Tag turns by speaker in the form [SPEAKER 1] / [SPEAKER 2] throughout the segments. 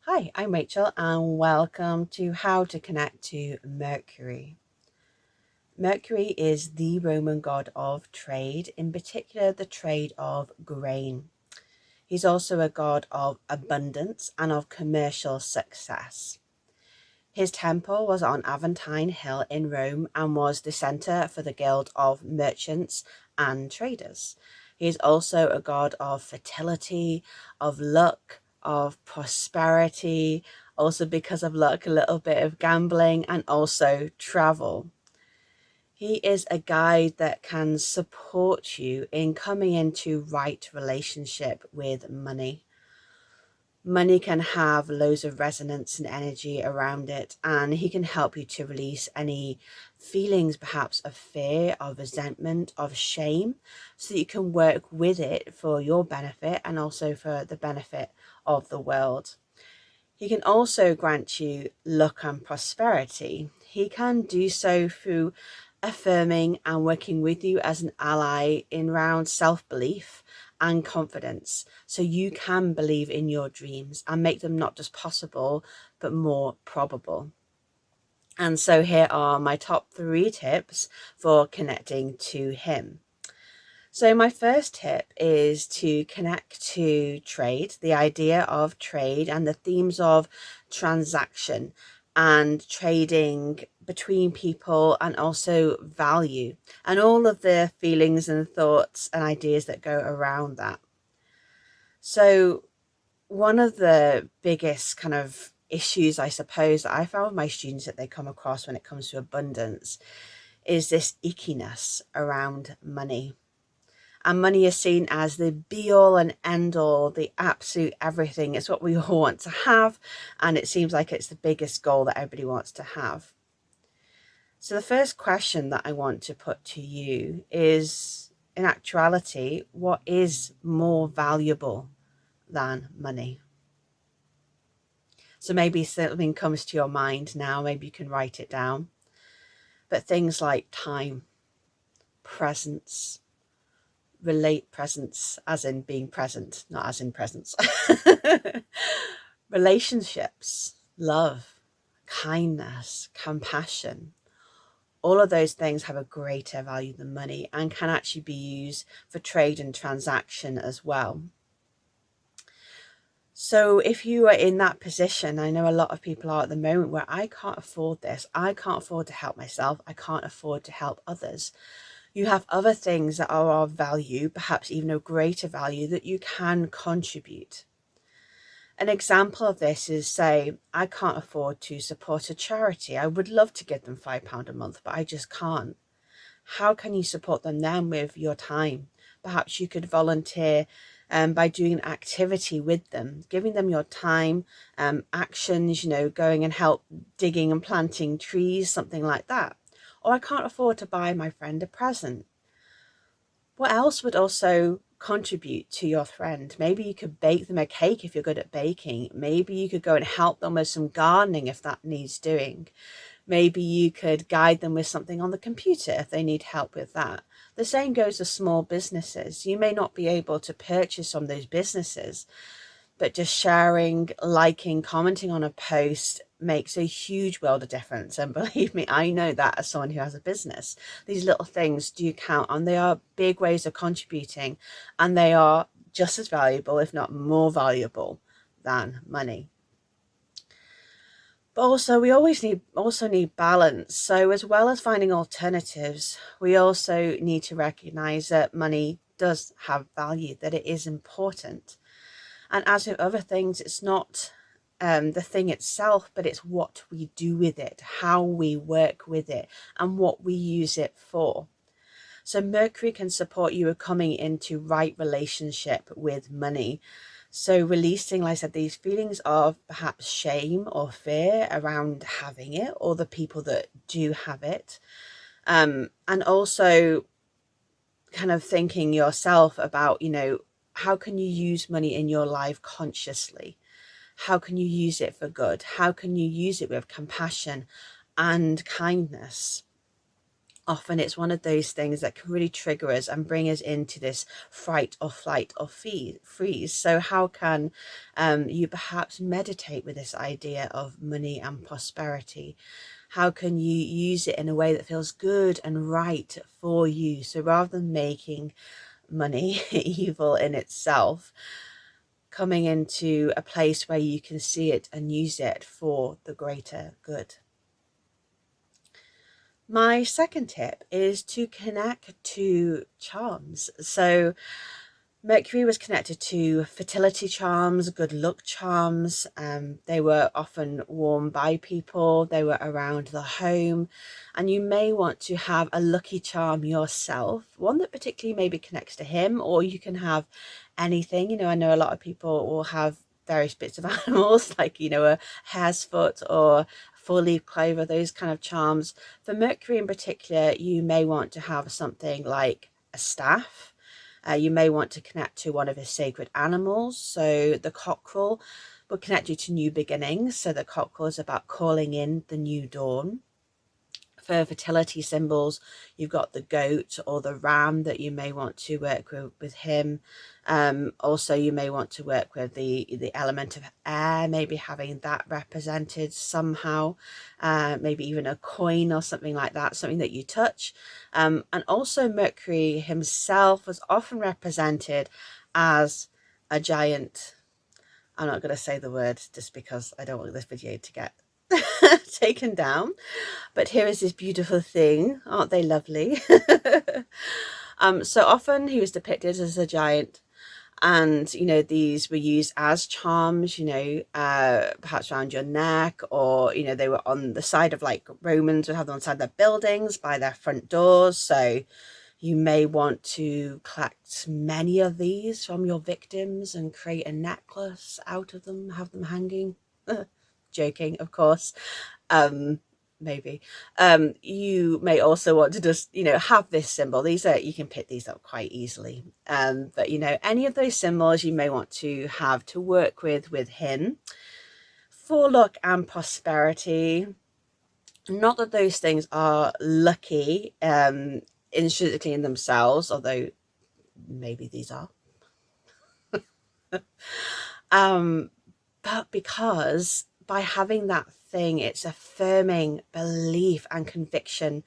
[SPEAKER 1] Hi, I'm Rachel and welcome to How to Connect to Mercury. Mercury is the Roman god of trade, in particular the trade of grain. He's also a god of abundance and of commercial success. His temple was on Aventine Hill in Rome and was the centre for the guild of merchants and traders. He is also a god of fertility, of luck, of prosperity, also because of luck, a little bit of gambling, and also travel. He is a guide that can support you in coming into right relationship with money. Money can have loads of resonance and energy around it, and he can help you to release any feelings perhaps of fear, of resentment, of shame, so that you can work with it for your benefit and also for the benefit of the world. He can also grant you luck and prosperity. He can do so through affirming and working with you as an ally in around self-belief and confidence, so you can believe in your dreams and make them not just possible but more probable. And so here are my top 3 tips for connecting to him. So my first tip is to connect to trade, the idea of trade and the themes of transaction and trading between people, and also value and all of the feelings and thoughts and ideas that go around that. So one of the biggest kind of issues, I suppose, that I found with my students that they come across when it comes to abundance is this ickiness around money. And money is seen as the be all and end all, the absolute everything. It's what we all want to have. And it seems like it's the biggest goal that everybody wants to have. So the first question that I want to put to you is, in actuality, what is more valuable than money? So maybe something comes to your mind now, maybe you can write it down. But things like time, presence, presence as in being present, not as in presence. Relationships, love, kindness, compassion, all of those things have a greater value than money and can actually be used for trade and transaction as well. So if you are in that position, I know a lot of people are at the moment where I can't afford this, I can't afford to help myself, I can't afford to help others. You have other things that are of value, perhaps even of greater value, that you can contribute. An example of this is, say, I can't afford to support a charity. I would love to give them £5 a month, but I just can't. How can you support them then with your time? Perhaps you could volunteer by doing an activity with them, giving them your time, actions, going and help digging and planting trees, something like that. Or I can't afford to buy my friend a present. What else would also contribute to your friend? Maybe you could bake them a cake if you're good at baking. Maybe you could go and help them with some gardening if that needs doing. Maybe you could guide them with something on the computer if they need help with that. The same goes to small businesses. You may not be able to purchase from those businesses, but just sharing, liking, commenting on a post makes a huge world of difference. And believe me, I know that as someone who has a business. These little things do count, and they are big ways of contributing, and they are just as valuable, if not more valuable, than money. But also we always need balance. So as well as finding alternatives, we also need to recognize that money does have value, that it is important. And as with other things, it's not the thing itself, but it's what we do with it, how we work with it, and what we use it for. So Mercury can support you with coming into right relationship with money. So releasing, like I said, these feelings of perhaps shame or fear around having it, or the people that do have it. And also kind of thinking yourself about, how can you use money in your life consciously? How can you use it for good? How can you use it with compassion and kindness? often it's one of those things that can really trigger us and bring us into this fright or flight or freeze. So how can you perhaps meditate with this idea of money and prosperity? How can you use it in a way that feels good and right for you? So rather than making money evil in itself, coming into a place where you can see it and use it for the greater good. My second tip is to connect to charms. So Mercury was connected to fertility charms, good luck charms. They were often worn by people. They were around the home. And you may want to have a lucky charm yourself, one that particularly maybe connects to him, or you can have anything. I know a lot of people will have various bits of animals, like, a hare's foot or four-leaf clover, those kind of charms. For Mercury in particular, you may want to have something like a staff. You may want to connect to one of his sacred animals. So the cockerel will connect you to new beginnings. So the cockerel is about calling in the new dawn. For fertility symbols, you've got the goat or the ram that you may want to work with him. Also, you may want to work with the element of air, maybe having that represented somehow, maybe even a coin or something like that, something that you touch. And also Mercury himself was often represented as a giant. I'm not going to say the word just because I don't want this video to get taken down. But here is this beautiful thing. Aren't they lovely? So often he was depicted as a giant, and these were used as charms, perhaps around your neck, or they were on the side of, like, Romans would have them on the side of their buildings by their front doors. So you may want to collect many of these from your victims and create a necklace out of them, have them hanging. Joking, of course. Maybe you may also want to just have this symbol. You can pick these up quite easily, but any of those symbols you may want to have to work with him for luck and prosperity. Not that those things are lucky intrinsically in themselves, although maybe these are. But because by having that thing, it's affirming belief and conviction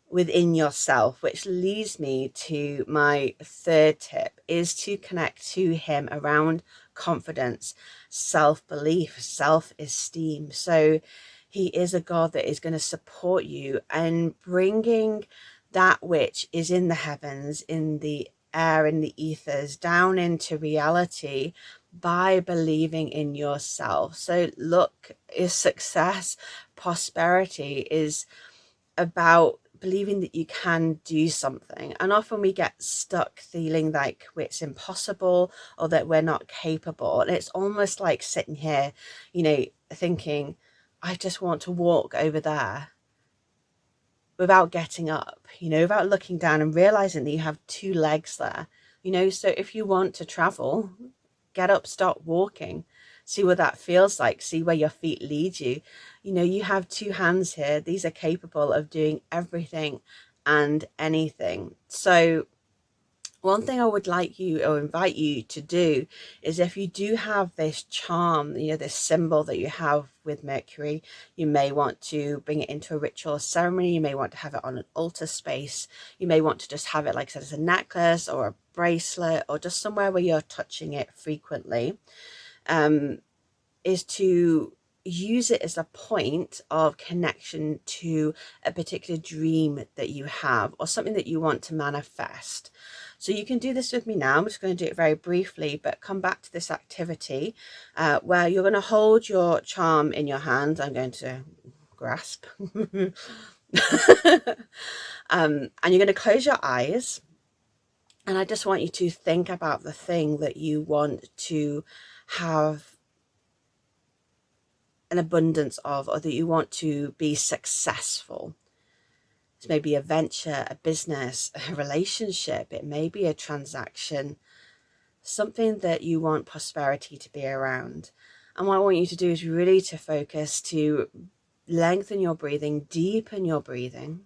[SPEAKER 1] within yourself, which leads me to my third tip, is to connect to him around confidence, self-belief, self-esteem. So he is a God that is going to support you and bringing that which is in the heavens, in the air, in the ethers, down into reality by believing in yourself. So luck is success, prosperity is about believing that you can do something. And often we get stuck feeling like it's impossible or that we're not capable. And it's almost like sitting here, thinking, I just want to walk over there, without getting up, without looking down and realizing that you have two legs there. So if you want to travel, get up, start walking, see what that feels like, see where your feet lead you. You have two hands here. These are capable of doing everything and anything. So one thing I would like you or invite you to do is, if you do have this charm, this symbol that you have with Mercury, you may want to bring it into a ritual ceremony. You may want to have it on an altar space. You may want to just have it, like I said, as a necklace or a bracelet, or just somewhere where you're touching it frequently, is to use it as a point of connection to a particular dream that you have or something that you want to manifest. So you can do this with me now. I'm just going to do it very briefly, but come back to this activity where you're going to hold your charm in your hand. I'm going to grasp. And you're going to close your eyes. And I just want you to think about the thing that you want to have an abundance of, or that you want to be successful. It's maybe a venture, a business, a relationship. It may be a transaction, something that you want prosperity to be around. And what I want you to do is really to focus, to lengthen your breathing, deepen your breathing.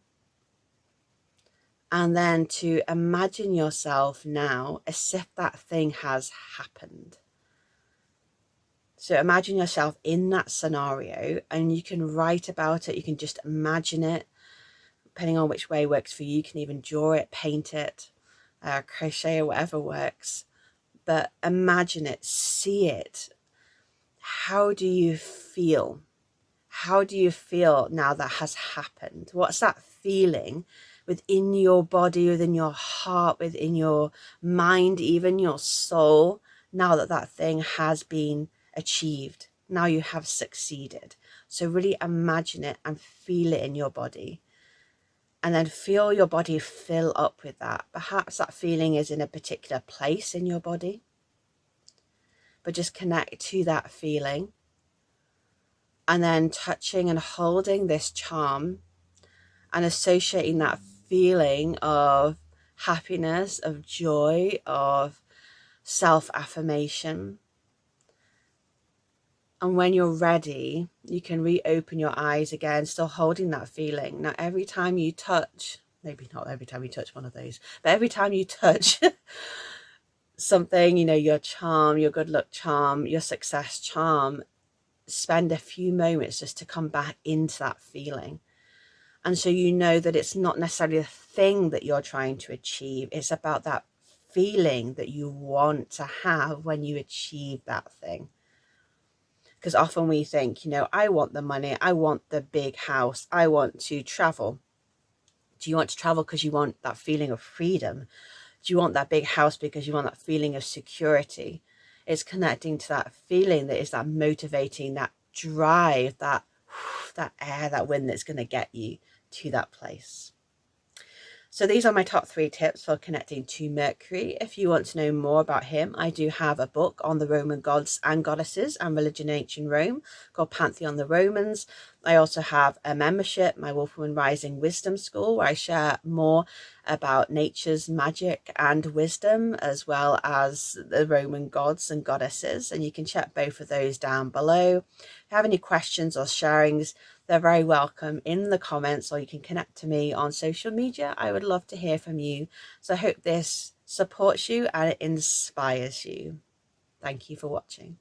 [SPEAKER 1] And then to imagine yourself now as if that thing has happened. So imagine yourself in that scenario, and you can write about it. You can just imagine it, depending on which way works for you. You can even draw it, paint it, crochet, or whatever works. But imagine it, see it. How do you feel? How do you feel now that has happened? What's that feeling within your body, within your heart, within your mind, even your soul, now that that thing has been achieved? Now you have succeeded. So really imagine it and feel it in your body. And then feel your body fill up with that. Perhaps that feeling is in a particular place in your body, but just connect to that feeling. And then touching and holding this charm and associating that feeling of happiness, of joy, of self-affirmation. And when you're ready, you can reopen your eyes again, still holding that feeling. Now, every time you touch, maybe not every time you touch one of those, but every time you touch something, you know, your charm, your good luck charm, your success charm, spend a few moments just to come back into that feeling. And so you know that it's not necessarily the thing that you're trying to achieve. It's about that feeling that you want to have when you achieve that thing. Because often we think, you know, I want the money, I want the big house, I want to travel. Do you want to travel because you want that feeling of freedom? Do you want that big house because you want that feeling of security? It's connecting to that feeling that is that motivating, that drive, that air, that wind that's going to get you to that place. So these are my top 3 tips for connecting to Mercury. If you want to know more about him, I do have a book on the Roman gods and goddesses and religion in ancient Rome called Pantheon the Romans. I also have a membership, my Wolf Woman Rising Wisdom School, where I share more about nature's magic and wisdom, as well as the Roman gods and goddesses. And you can check both of those down below. If you have any questions or sharings, they're very welcome in the comments, or you can connect to me on social media. I would love to hear from you. So I hope this supports you and it inspires you. Thank you for watching.